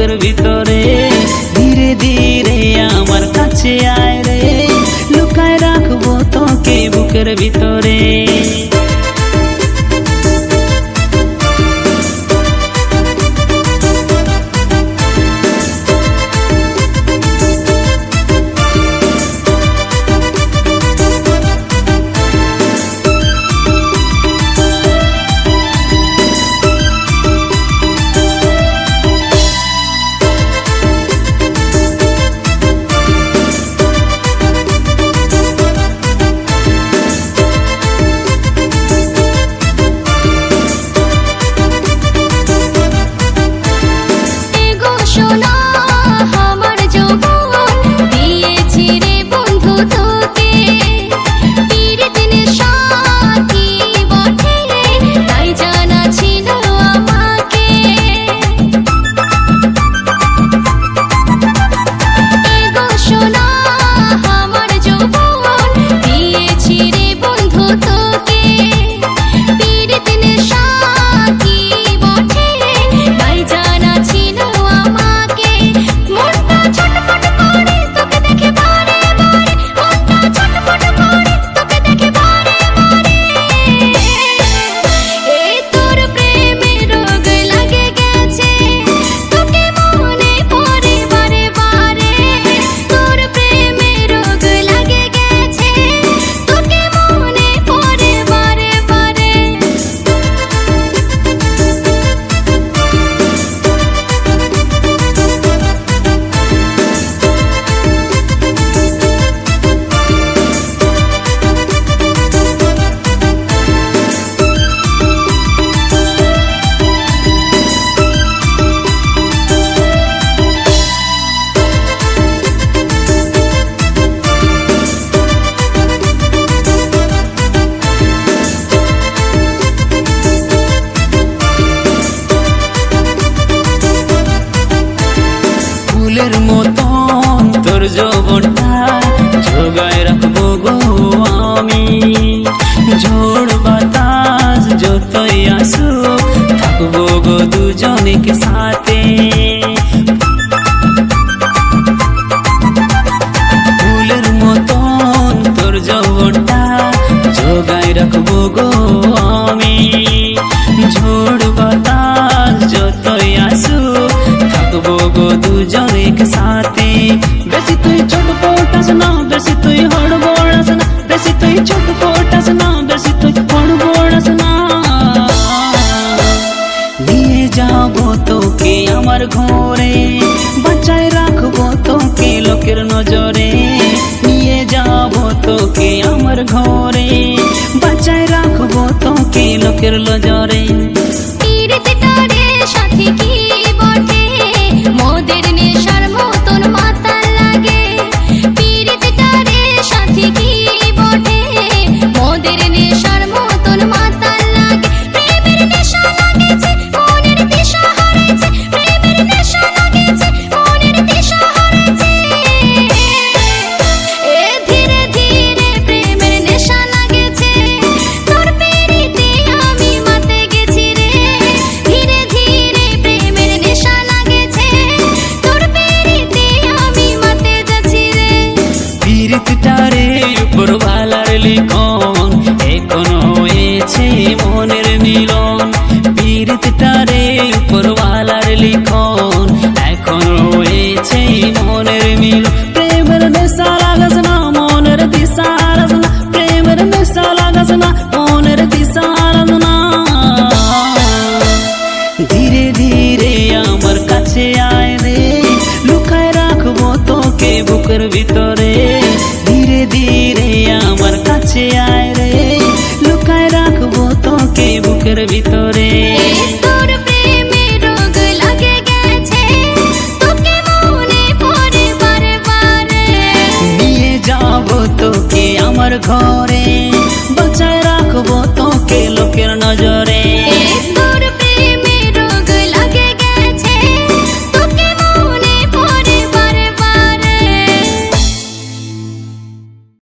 বুকের ভিতরে। ধীরে ধীরে আমার কাছে আয় রে, লুকায় রাখবো তোকে বুকের ভিতরে। ফুলের মতন তোর যৌবনটা জোগায় রাখবো গো আমি। ঝড় বাতাস যতই আসুক থাকবো গো দুজনের সাথে। ফুলের মতন তোর যৌবনটা জোগায় রাখবো গো আমি। ঝড় বাতাস যতই আসুক থাকবো গো দুজনের সাথে। বেশি তুই ছটপটাস না, বেশি তুই হড়বড়াস না, বেশি তুই ছটপটাস না, বেশি তুই হড়বড়াস না। নিয়ে যাবো তোকে আমার ঘরে, বাঁচায় রাখবো তোকে লোকের নজরে। নিয়ে যাবো তোকে আমার ঘরে, বাঁচায় রাখবো তোকে লোকের নজরে।